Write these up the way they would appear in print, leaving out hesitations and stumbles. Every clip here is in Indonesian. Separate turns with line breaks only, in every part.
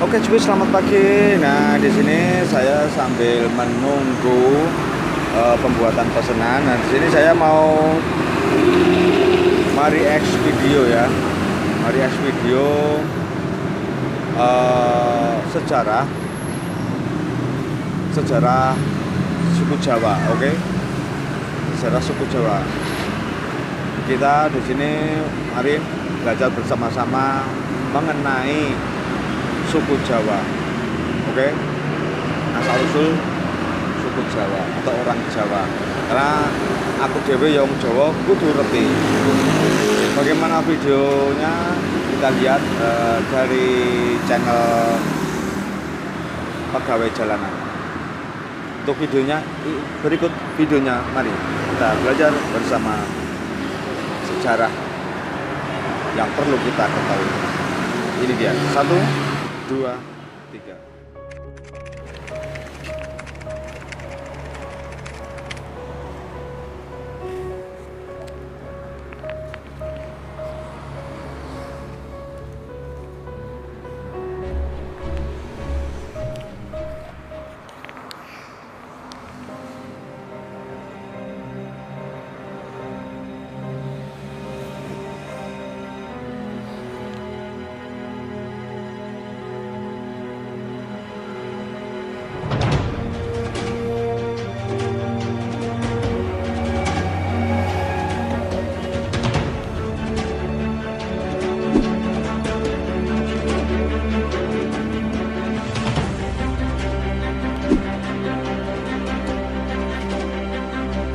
Oke cuy, selamat pagi. Nah, di sini saya sambil menunggu pembuatan pesanan. Nah, di sini saya mau react video ya. React video sejarah suku Jawa, oke? Sejarah suku Jawa. Kita di sini mari belajar bersama-sama mengenai suku Jawa, oke? Asal usul suku Jawa atau orang Jawa. Karena aku dewe yang Jawa kudu ngerti. Bagaimana videonya kita lihat dari channel Pegawai Jalanan. Untuk videonya berikut videonya, mari kita belajar bersama sejarah yang perlu kita ketahui. Ini dia, 1, 2, 3.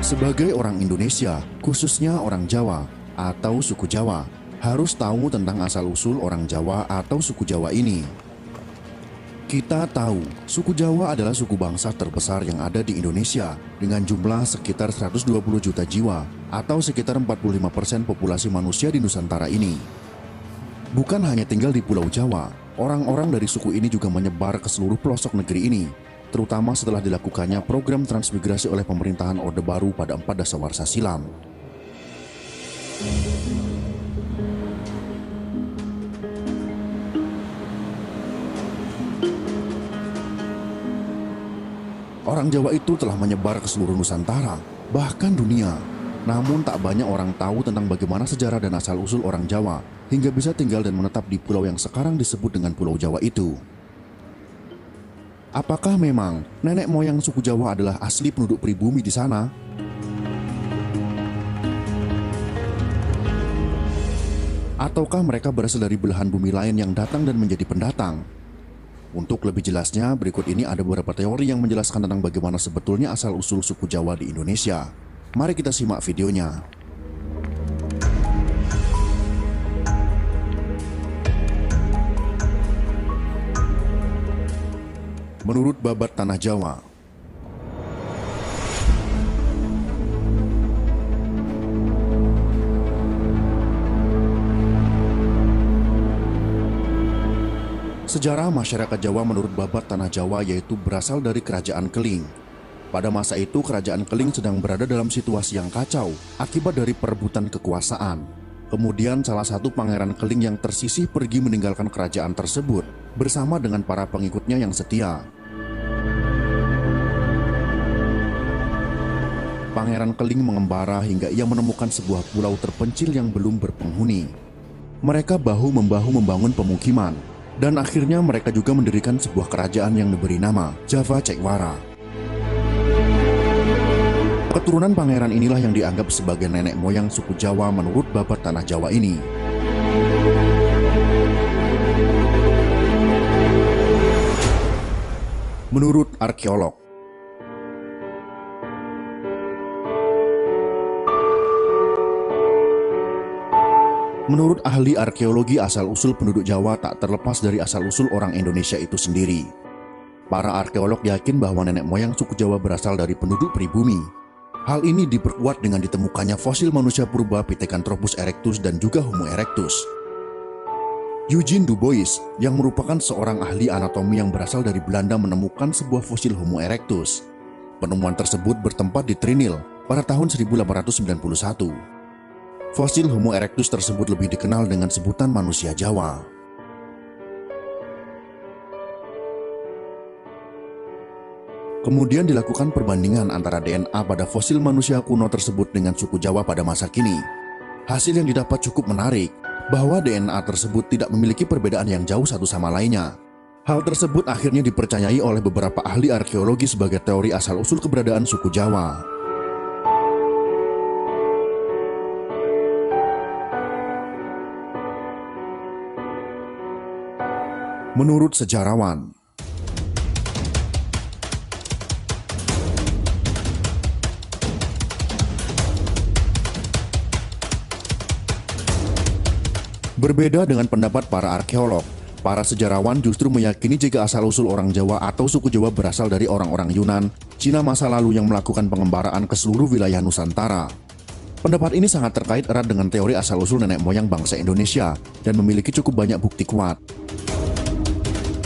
Sebagai orang Indonesia, khususnya orang Jawa atau suku Jawa, harus tahu tentang asal-usul orang Jawa atau suku Jawa ini. Kita tahu, suku Jawa adalah suku bangsa terbesar yang ada di Indonesia dengan jumlah sekitar 120 juta jiwa atau sekitar 45% populasi manusia di Nusantara ini. Bukan hanya tinggal di Pulau Jawa, orang-orang dari suku ini juga menyebar ke seluruh pelosok negeri ini, terutama setelah dilakukannya program transmigrasi oleh pemerintahan Orde Baru pada 4 Dasawarsa silam. Orang Jawa itu telah menyebar ke seluruh Nusantara, bahkan dunia. Namun tak banyak orang tahu tentang bagaimana sejarah dan asal-usul orang Jawa, hingga bisa tinggal dan menetap di pulau yang sekarang disebut dengan Pulau Jawa itu. Apakah memang nenek moyang suku Jawa adalah asli penduduk pribumi di sana? Ataukah mereka berasal dari belahan bumi lain yang datang dan menjadi pendatang? Untuk lebih jelasnya, berikut ini ada beberapa teori yang menjelaskan tentang bagaimana sebetulnya asal-usul suku Jawa di Indonesia. Mari kita simak videonya. Menurut Babat Tanah Jawa, sejarah masyarakat Jawa menurut Babat Tanah Jawa yaitu berasal dari Kerajaan Keling. Pada masa itu Kerajaan Keling sedang berada dalam situasi yang kacau akibat dari perebutan kekuasaan. Kemudian salah satu pangeran Keling yang tersisih pergi meninggalkan kerajaan tersebut bersama dengan para pengikutnya yang setia. Pangeran Keling mengembara hingga ia menemukan sebuah pulau terpencil yang belum berpenghuni. Mereka bahu-membahu membangun pemukiman, dan akhirnya mereka juga mendirikan sebuah kerajaan yang diberi nama Java Cekwara. Keturunan pangeran inilah yang dianggap sebagai nenek moyang suku Jawa menurut Babat Tanah Jawa ini. Menurut arkeolog, menurut ahli arkeologi, asal-usul penduduk Jawa tak terlepas dari asal-usul orang Indonesia itu sendiri. Para arkeolog yakin bahwa nenek moyang suku Jawa berasal dari penduduk pribumi. Hal ini diperkuat dengan ditemukannya fosil manusia purba Pithecanthropus erectus dan juga Homo erectus. Eugene Du Bois, yang merupakan seorang ahli anatomi yang berasal dari Belanda, menemukan sebuah fosil Homo erectus. Penemuan tersebut bertempat di Trinil pada tahun 1891. Fosil Homo erectus tersebut lebih dikenal dengan sebutan manusia Jawa. Kemudian dilakukan perbandingan antara DNA pada fosil manusia kuno tersebut dengan suku Jawa pada masa kini. Hasil yang didapat cukup menarik, bahwa DNA tersebut tidak memiliki perbedaan yang jauh satu sama lainnya. Hal tersebut akhirnya dipercayai oleh beberapa ahli arkeologi sebagai teori asal-usul keberadaan suku Jawa. Menurut sejarawan, berbeda dengan pendapat para arkeolog, para sejarawan justru meyakini jika asal-usul orang Jawa atau suku Jawa berasal dari orang-orang Yunan, Cina masa lalu yang melakukan pengembaraan ke seluruh wilayah Nusantara. Pendapat ini sangat terkait erat dengan teori asal-usul nenek moyang bangsa Indonesia dan memiliki cukup banyak bukti kuat.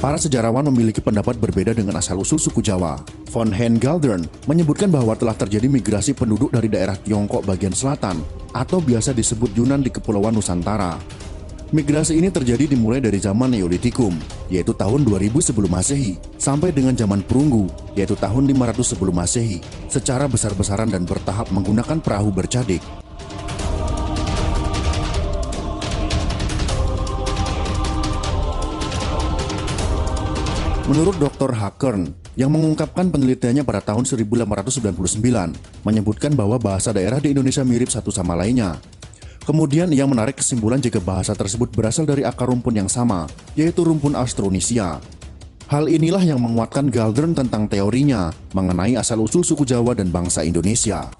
Para sejarawan memiliki pendapat berbeda dengan asal-usul suku Jawa. Von Hein Galdern menyebutkan bahwa telah terjadi migrasi penduduk dari daerah Tiongkok bagian selatan atau biasa disebut Yunan di Kepulauan Nusantara. Migrasi ini terjadi dimulai dari zaman Neolitikum, yaitu tahun 2000 sebelum Masehi, sampai dengan zaman Perunggu, yaitu tahun 500 sebelum Masehi, secara besar-besaran dan bertahap menggunakan perahu bercadik. Menurut Dr. Hakern, yang mengungkapkan penelitiannya pada tahun 1899, menyebutkan bahwa bahasa daerah di Indonesia mirip satu sama lainnya. Kemudian ia menarik kesimpulan jika bahasa tersebut berasal dari akar rumpun yang sama, yaitu rumpun Austronisia. Hal inilah yang menguatkan Galdern tentang teorinya mengenai asal-usul suku Jawa dan bangsa Indonesia.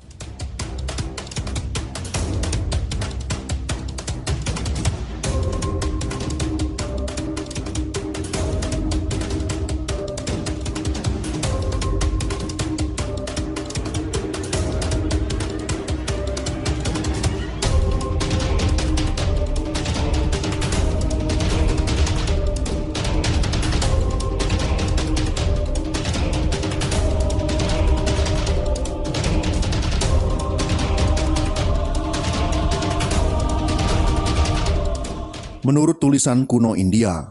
Menurut tulisan kuno India,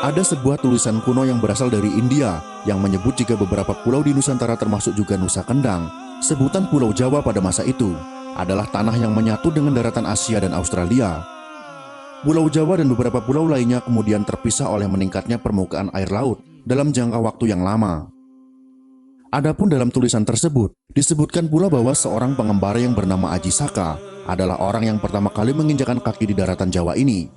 ada sebuah tulisan kuno yang berasal dari India yang menyebut jika beberapa pulau di Nusantara termasuk juga Nusa Kendang, sebutan Pulau Jawa pada masa itu, adalah tanah yang menyatu dengan daratan Asia dan Australia. Pulau Jawa dan beberapa pulau lainnya kemudian terpisah oleh meningkatnya permukaan air laut dalam jangka waktu yang lama. Adapun dalam tulisan tersebut, disebutkan pula bahwa seorang pengembara yang bernama Aji Saka adalah orang yang pertama kali menginjakan kaki di daratan Jawa ini.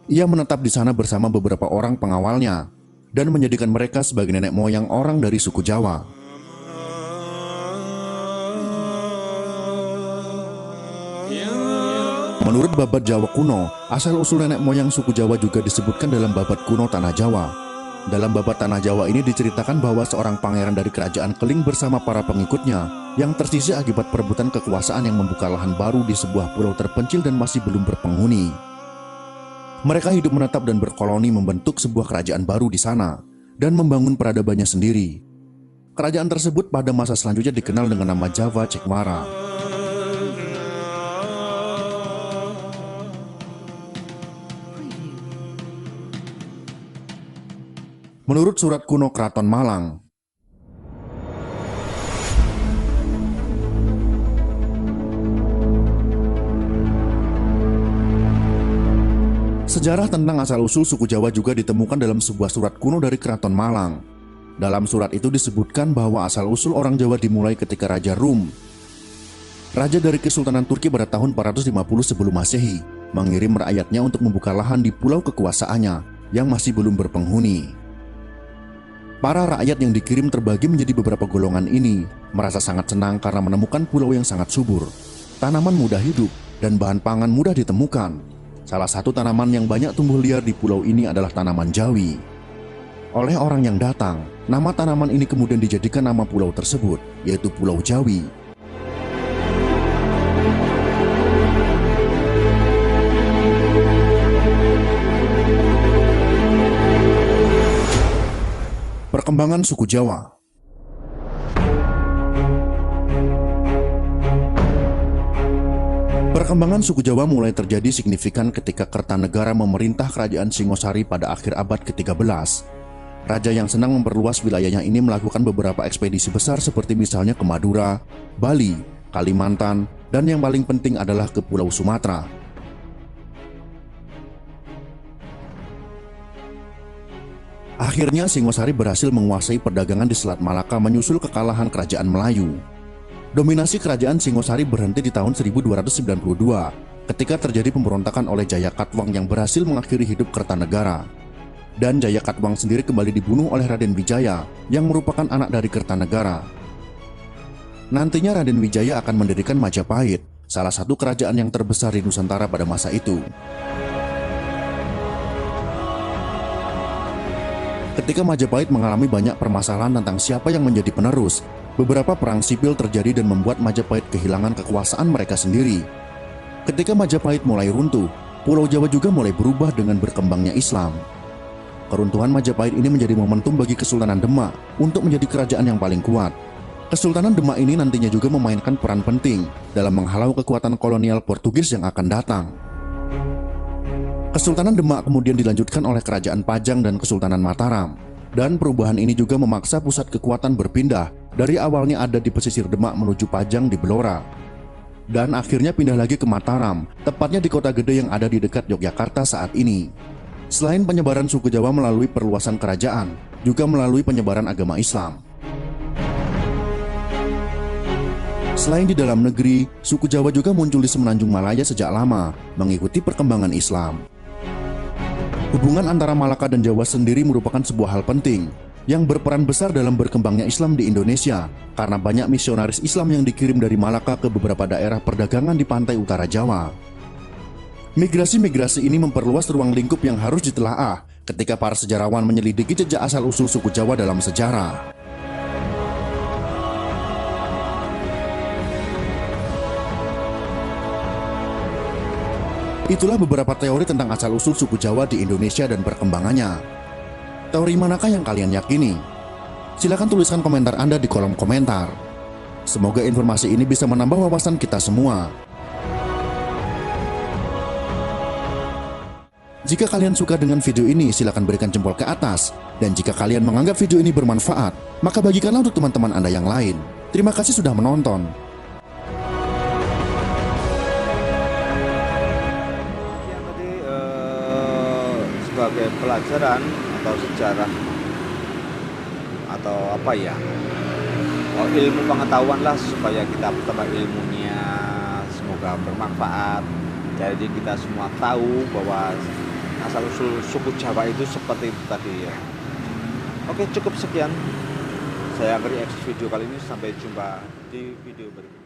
Ia menetap di sana bersama beberapa orang pengawalnya dan menjadikan mereka sebagai nenek moyang orang dari suku Jawa. Menurut Babad Jawa kuno, asal-usul nenek moyang suku Jawa juga disebutkan dalam Babad kuno Tanah Jawa. Dalam Babad Tanah Jawa ini diceritakan bahwa seorang pangeran dari kerajaan Keling bersama para pengikutnya yang tersisih akibat perebutan kekuasaan yang membuka lahan baru di sebuah pulau terpencil dan masih belum berpenghuni. Mereka hidup menetap dan berkoloni membentuk sebuah kerajaan baru di sana dan membangun peradabannya sendiri. Kerajaan tersebut pada masa selanjutnya dikenal dengan nama Java Cekmara. Menurut surat kuno Keraton Malang, sejarah tentang asal-usul suku Jawa juga ditemukan dalam sebuah surat kuno dari Keraton Malang. Dalam surat itu disebutkan bahwa asal-usul orang Jawa dimulai ketika Raja Rum, raja dari Kesultanan Turki pada tahun 450 sebelum Masehi, mengirim rakyatnya untuk membuka lahan di pulau kekuasaannya yang masih belum berpenghuni. Para rakyat yang dikirim terbagi menjadi beberapa golongan ini, merasa sangat senang karena menemukan pulau yang sangat subur. Tanaman mudah hidup dan bahan pangan mudah ditemukan. Salah satu tanaman yang banyak tumbuh liar di pulau ini adalah tanaman jawi. Oleh orang yang datang, nama tanaman ini kemudian dijadikan nama pulau tersebut, yaitu Pulau Jawi. Perkembangan suku Jawa. Perkembangan suku Jawa mulai terjadi signifikan ketika Kertanegara memerintah kerajaan Singosari pada akhir abad ke-13. Raja yang senang memperluas wilayahnya ini melakukan beberapa ekspedisi besar seperti misalnya ke Madura, Bali, Kalimantan, dan yang paling penting adalah ke Pulau Sumatera. Akhirnya Singosari berhasil menguasai perdagangan di Selat Malaka menyusul kekalahan kerajaan Melayu. Dominasi kerajaan Singosari berhenti di tahun 1292 ketika terjadi pemberontakan oleh Jayakatwang yang berhasil mengakhiri hidup Kertanegara. Dan Jayakatwang sendiri kembali dibunuh oleh Raden Wijaya yang merupakan anak dari Kertanegara. Nantinya Raden Wijaya akan mendirikan Majapahit, salah satu kerajaan yang terbesar di Nusantara pada masa itu. Ketika Majapahit mengalami banyak permasalahan tentang siapa yang menjadi penerus, beberapa perang sipil terjadi dan membuat Majapahit kehilangan kekuasaan mereka sendiri. Ketika Majapahit mulai runtuh, Pulau Jawa juga mulai berubah dengan berkembangnya Islam. Keruntuhan Majapahit ini menjadi momentum bagi Kesultanan Demak untuk menjadi kerajaan yang paling kuat. Kesultanan Demak ini nantinya juga memainkan peran penting dalam menghalau kekuatan kolonial Portugis yang akan datang. Kesultanan Demak kemudian dilanjutkan oleh Kerajaan Pajang dan Kesultanan Mataram. Dan perubahan ini juga memaksa pusat kekuatan berpindah dari awalnya ada di pesisir Demak menuju Pajang di Blora. Dan akhirnya pindah lagi ke Mataram, tepatnya di kota gede yang ada di dekat Yogyakarta saat ini. Selain penyebaran suku Jawa melalui perluasan kerajaan, juga melalui penyebaran agama Islam. Selain di dalam negeri, suku Jawa juga muncul di Semenanjung Malaya sejak lama, mengikuti perkembangan Islam. Hubungan antara Malaka dan Jawa sendiri merupakan sebuah hal penting yang berperan besar dalam berkembangnya Islam di Indonesia karena banyak misionaris Islam yang dikirim dari Malaka ke beberapa daerah perdagangan di pantai utara Jawa. Migrasi-migrasi ini memperluas ruang lingkup yang harus ditelaah ketika para sejarawan menyelidiki jejak asal-usul suku Jawa dalam sejarah. Itulah beberapa teori tentang asal-usul suku Jawa di Indonesia dan perkembangannya. Teori manakah yang kalian yakini? Silakan tuliskan komentar Anda di kolom komentar. Semoga informasi ini bisa menambah wawasan kita semua. Jika kalian suka dengan video ini, silakan berikan jempol ke atas. Dan jika kalian menganggap video ini bermanfaat, maka bagikanlah untuk teman-teman Anda yang lain. Terima kasih sudah menonton.
Sebagai pelajaran atau sejarah atau apa ya, ilmu pengetahuan lah supaya kita bertambah ilmunya, semoga bermanfaat. Jadi kita semua tahu bahwa asal usul suku Jawa itu seperti itu tadi ya. Oke, cukup sekian saya reaksi video kali ini, sampai jumpa di video berikutnya.